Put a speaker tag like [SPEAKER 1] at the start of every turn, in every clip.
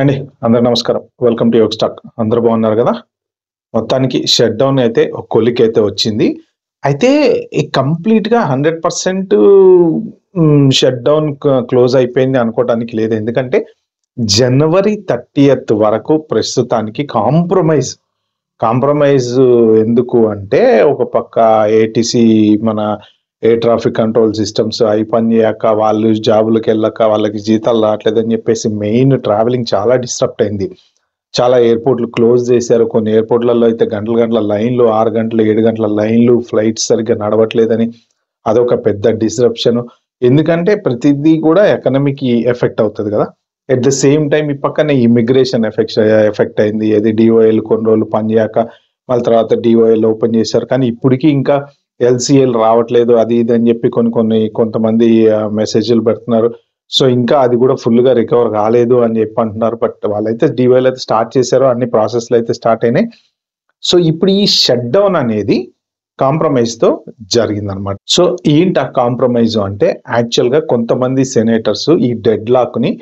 [SPEAKER 1] అండి అందరు నమస్కారం. Welcome to Yog stock. అందరూ బాగున్నారు కదా? మొత్తానికి షట్ డౌన్ అయితే ఒక కొలిక్ అయితే వచ్చింది. అయితే ఈ కంప్లీట్‌గా 100% షట్ డౌన్ క్లోజ్ అయిపోయింది అనుకోవటానికి లేదు. ఎందుకంటే జనవరి 30థ్ వరకు ప్రస్తుతానికి కాంప్రమైజ్ ఎందుకు అంటే ఒక పక్క ఏటీసీ మన ఎయిర్ ట్రాఫిక్ కంట్రోల్ సిస్టమ్స్ అయి పని చేయక వాళ్ళు జాబులకెళ్ళక వాళ్ళకి జీతాలు రావట్లేదని చెప్పేసి మెయిన్ ట్రావెలింగ్ చాలా డిస్టర్బ్ అయింది. చాలా ఎయిర్‌పోర్ట్‌లు క్లోజ్ చేశారు. కొన్ని ఎయిర్‌పోర్ట్‌లలో అయితే గంటల గంటల లైన్‌లు 6 గంటలు, 7 గంటల లైన్‌లు ఫ్లైట్స్ సరిగ్గా నడవట్లేదని అదొక పెద్ద డిస్రప్షన్. ఎందుకంటే ప్రతిదీ కూడా ఎకానమీకి ఎఫెక్ట్ అవుతది కదా! ఎట్ ద సేమ్ టైమ్ ఈ పక్కన ఇమిగ్రేషన్ ఎఫెక్ట్ అయింది. ఏది డీఓఎల్ కొన్ని రోజులు పనిచేయక మళ్ళీ తర్వాత డీఓఎల్ ఓపెన్ చేశారు. కానీ ఇప్పటికి ఇంకా ఎల్‌సీఎల్ రావట్లేదు. అది ఇది అని చెప్పి కొంతమంది మెసేజ్‌లు పెడుతున్నారు. సో, ఇంకా అది కూడా ఫుల్‌గా రికవర్ కాలేదు అని చెప్పి అంటున్నారు. బట్ వాళ్ళైతే డీఓఎల్ అయితే స్టార్ట్ చేశారు. అన్ని ప్రాసెస్‌లు అయితే స్టార్ట్ అయినాయి. సో, ఇప్పుడు ఈ షట్ డౌన్ అనేది కాంప్రమైజ్‌తో జరిగిందనమాట. సో, ఏంటి ఆ కాంప్రమైజ్ అంటే యాక్చువల్‌గా కొంతమంది సెనేటర్స్ ఈ డెడ్‌లాక్‌ని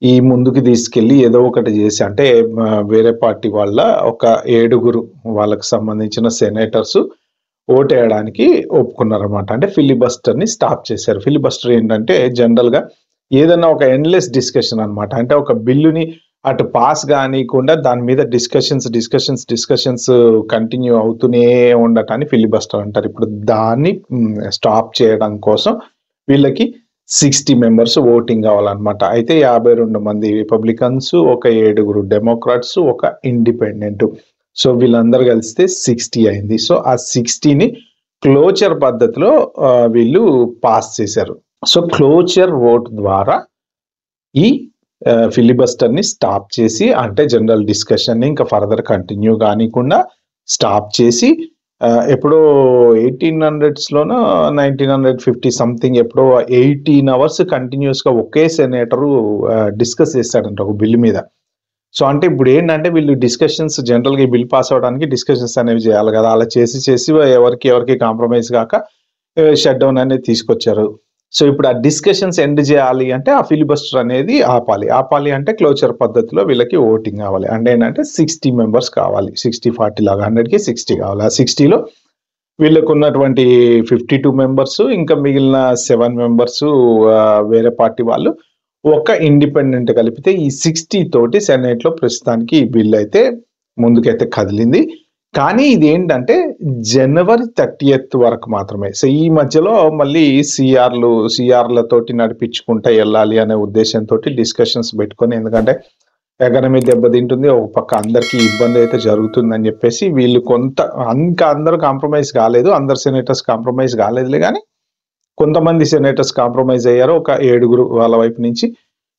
[SPEAKER 1] ఈ ముందుకు తీసుకెళ్ళి ఏదో ఒకటి చేసి అంటే వేరే పార్టీ వాళ్ళ ఒక 7 వాళ్ళకి సంబంధించిన సెనేటర్స్ ఓటేయడానికి ఒప్పుకున్నారనమాట. అంటే ఫిలిబస్టర్‌ని స్టాప్ చేశారు. ఫిలిబస్టర్ ఏంటంటే జనరల్‌గా ఏదన్నా ఒక ఎండ్‌లెస్ డిస్కషన్ అనమాట. అంటే ఒక బిల్లుని అటు పాస్ గానీయకుండా దాని మీద డిస్కషన్స్ కంటిన్యూ అవుతూనే ఉండటాన్ని ఫిలిబస్టర్ అంటారు. ఇప్పుడు దాన్ని స్టాప్ చేయడం కోసం వీళ్ళకి 60 మెంబర్స్ ఓటింగ్ కావాలన్నమాట. అయితే 52 మంది రిపబ్లికన్స్, ఒక 7 డెమోక్రాట్స్, ఒక ఇండిపెండెంట్. సో, వీళ్ళందరూ కలిస్తే 60 అయింది. సో, ఆ 60ని క్లోజర్ పద్ధతిలో వీళ్ళు పాస్ చేశారు. సో, క్లోజర్ ఓట్ ద్వారా ఈ ఫిలిబస్టర్‌ని స్టాప్ చేసి అంటే జనరల్ డిస్కషన్‌ని ఇంకా ఫర్దర్ కంటిన్యూ కానీకుండా స్టాప్ చేసి ఎప్పుడో 1800స్‌లోనో 1950 సంథింగ్ ఎప్పుడో 18 అవర్స్ కంటిన్యూయస్‌గా ఒకే సెనేటరు డిస్కస్ చేస్తాడంట ఒక బిల్ మీద. సో, అంటే ఇప్పుడేంటంటే వీళ్ళు జనరల్‌గా ఈ బిల్ పాస్ అవ్వడానికి డిస్కషన్స్ అనేవి చేయాలి కదా! అలా చేసి ఎవరికి కాంప్రమైజ్ గాక షట్ డౌన్ అనేది తీసుకొచ్చారు. సో, ఇప్పుడు ఆ డిస్కషన్స్ ఎండ్ చేయాలి అంటే ఆ ఫిలిబస్టర్ అనేది ఆపాలి. ఆపాలి అంటే క్లోజర్ పద్ధతిలో వీళ్ళకి ఓటింగ్ కావాలి. అంటే ఏంటంటే 60 మెంబర్స్ కావాలి. 60-40 లాగా 100కి 60 కావాలి. ఆ 60లో వీళ్ళకున్నటువంటి 52 మెంబర్స్ ఇంకా మిగిలిన 7 మెంబర్స్ వేరే పార్టీ వాళ్ళు, ఒక ఇండిపెండెంట్ కలిపితే ఈ 60 తోటి సెనేట్‌లో ప్రస్తుతానికి ఈ బిల్ అయితే ముందుకైతే కదిలింది. కానీ ఇదేంటంటే జనవరి 30థ్ వరకు మాత్రమే. సో, ఈ మధ్యలో మళ్ళీ సీఆర్‌లతోటి నడిపించుకుంటా ఎళ్ళాలి అనే ఉద్దేశంతోటి డిస్కషన్స్ పెట్టుకొని ఎందుకంటే ఎకానమీ దెబ్బతింటుంది. ఒక పక్క అందరికీ ఇబ్బంది అయితే జరుగుతుందని చెప్పేసి వీళ్ళు ఇంకా అందరూ కాంప్రమైజ్ కాలేదు. అందరు సెనేటర్స్ కాంప్రమైజ్ కాలేదులే గానీ కొంతమంది సెనేటర్స్ కాంప్రమైజ్ అయ్యారు. ఒక 7 వాళ్ళ వైపు నుంచి.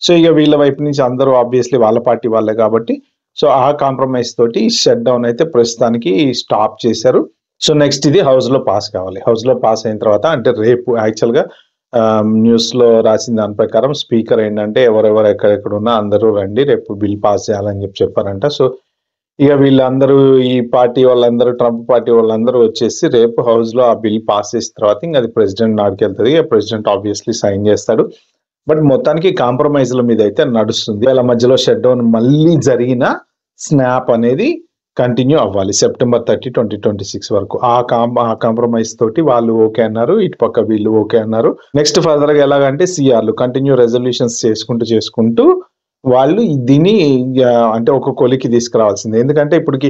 [SPEAKER 1] సో, ఇక వీళ్ళ వైపు నుంచి అందరూ ఆబ్వియస్లీ వాళ్ళ పార్టీ వాళ్ళే కాబట్టి సో, ఆ కాంప్రమైజ్ తోటి షట్ డౌన్ అయితే ప్రస్తుతానికి స్టాప్ చేశారు. సో, నెక్స్ట్ ఇది హౌస్‌లో పాస్ కావాలి. హౌస్‌లో పాస్ అయిన తర్వాత అంటే రేపు యాక్చువల్‌గా న్యూస్‌లో రాసిన దాని ప్రకారం స్పీకర్ ఏంటంటే ఎవరెవరు ఎక్కడెక్కడ ఉన్నా అందరూ రండి రేపు బిల్ పాస్ చేయాలని చెప్పారంట. సో, ఇక వీళ్ళందరూ ఈ పార్టీ వాళ్ళందరూ ట్రంప్ పార్టీ వాళ్ళందరూ వచ్చేసి రేపు హౌస్‌లో ఆ బిల్ పాస్ చేసిన తర్వాత ఇంక అది ప్రెసిడెంట్ నాడికెళ్తది. ప్రెసిడెంట్ ఆబ్వియస్లీ సైన్ చేస్తాడు. బట్ మొత్తానికి కాంప్రమైజ్‌ల మీద అయితే నడుస్తుంది. వీళ్ళ మధ్యలో షట్ డౌన్ మళ్ళీ జరిగిన స్నాప్ అనేది కంటిన్యూ అవ్వాలి. సెప్టెంబర్ 30, 2026 వరకు. ఆ కాంప్రమైజ్ తోటి వాళ్ళు ఓకే అన్నారు. ఇటు పక్క వీళ్ళు ఓకే అన్నారు. నెక్స్ట్ ఫర్దర్‌గా ఎలాగంటే సీఆర్‌లు కంటిన్యూ రెజల్యూషన్స్ చేసుకుంటూ వాళ్ళు దీన్ని అంటే ఒక కొలిక్కి తీసుకురావాల్సిందే. ఎందుకంటే ఇప్పటికి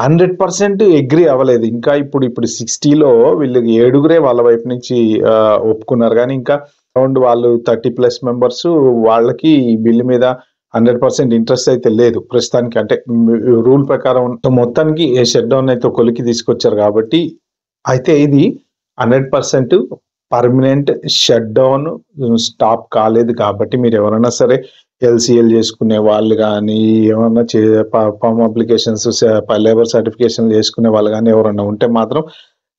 [SPEAKER 1] 100% అగ్రీ అవ్వలేదు. ఇంకా ఇప్పుడు 60లో వీళ్ళు 7 వాళ్ళ వైపు నుంచి ఒప్పుకున్నారు గానీ ఇంకా అరౌండ్ వాళ్ళు 30+ మెంబర్స్ వాళ్ళకి ఈ బిల్ మీద 100% ఇంట్రెస్ట్ అయితే లేదు. ప్రస్తుతానికి అంటే రూల్ ప్రకారం మొత్తానికి షట్ డౌన్ అయితే కొలిక్కి తీసుకొచ్చారు కాబట్టి అయితే ఇది 100% పర్మనెంట్ షట్ డౌన్ స్టాప్ కాలేదు కాబట్టి మీరు ఎవరైనా సరే ఎల్‌సీఎల్ చేసుకునే వాళ్ళు గానీ, ఏమన్నా ఫార్మ్ అప్లికేషన్స్ లేబర్ సర్టిఫికేషన్‌లు చేసుకునే వాళ్ళు గానీ ఎవరన్నా ఉంటే మాత్రం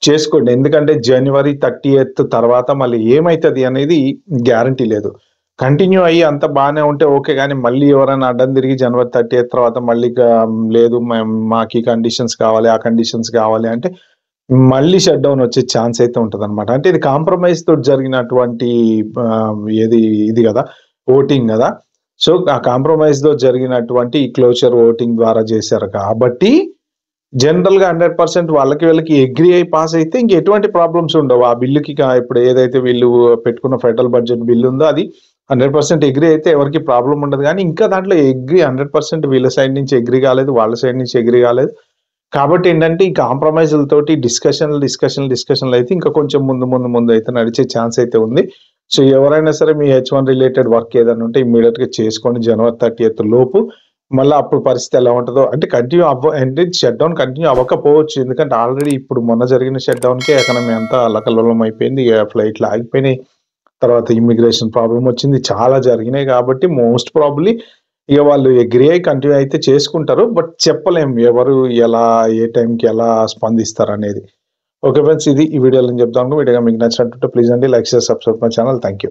[SPEAKER 1] చేసుకోండి. ఎందుకంటే జనవరి 30థ్ తర్వాత మళ్ళీ ఏమైతది అనేది గ్యారంటీ లేదు. కంటిన్యూ అయ్యి అంతా బానే ఉంటే ఓకే గానీ మళ్ళీ ఎవరైనా అడ్డం తిరిగి జనవరి 30థ్ తర్వాత మళ్ళీ లేదు మాకీ కండిషన్స్ కావాలి, ఆ కండిషన్స్ కావాలి అంటే మళ్ళీ షట్ డౌన్ వచ్చే ఛాన్స్ అయితే ఉంటదనమాట. అంటే ఇది కాంప్రమైజ్ తోటి జరిగినటువంటి ఇది గదా! ఓటింగ్ గదా! సో, ఆ కాంప్రమైజ్‌లో జరిగినటువంటి ఈ క్లోజర్ ఓటింగ్ ద్వారా చేశారు కాబట్టి, జనరల్‌గా 100% వాళ్ళకి వీళ్ళకి అగ్రీ అయ్యి పాస్ అయితే ఇంక ఎటువంటి ప్రాబ్లమ్స్ ఉండవు. ఆ బిల్లుకి ఇప్పుడు ఏదైతే వీళ్ళు పెట్టుకున్న ఫెడరల్ బడ్జెట్ బిల్ ఉందో అది 100% అగ్రీ అయితే ఎవరికీ ప్రాబ్లమ్ ఉండదు. గానీ ఇంకా దాంట్లో 100% వీళ్ళ సైడ్ నుంచి అగ్రీ కాలేదు. వాళ్ళ సైడ్ నుంచి అగ్రీ కాలేదు. కాబట్టి ఏంటంటే ఈ కాంప్రమైజ్‌లతోటి డిస్కషన్‌లు అయితే ఇంకా కొంచెం ముందు అయితే నడిచే ఛాన్స్ అయితే ఉంది. సో, ఎవరైనా సరే మీ H1 రిలేటెడ్ వర్క్ ఏదైనా ఉంటే ఇమ్మీడియేట్‌గా చేసుకోండి జనవరి 30th లోపు. మళ్ళా అప్పుడు పరిస్థితి ఎలా ఉంటదో అంటే అంటే షట్ డౌన్ కంటిన్యూ అవ్వకపోవచ్చు. ఎందుకంటే ఆల్రెడీ ఇప్పుడు మొన్న జరిగిన షట్ డౌన్‌కే ఎకానమీ అంతా అల్లకల్లోలం అయిపోయింది. ఫ్లైట్‌లు ఆగిపోయినాయి. తర్వాత ఇమ్మిగ్రేషన్ ప్రాబ్లమ్ వచ్చింది. చాలా జరిగినాయి కాబట్టి మోస్ట్ ప్రాబబ్లీ ఇగ వాళ్ళు అగ్రీ అయ్యి కంటిన్యూ అయితే చేసుకుంటారు. బట్ చెప్పలేం ఎవరు ఎలా, ఏ టైంకి ఎలా స్పందిస్తారనేది. ఓకే ఫ్రెండ్స్, ఇది ఈ వీడియోలో నేను చెప్తాను. వీడియో మీకు నచ్చినట్టుంటే ప్లీజ్ అండి like, share, subscribe my channel. Thank you.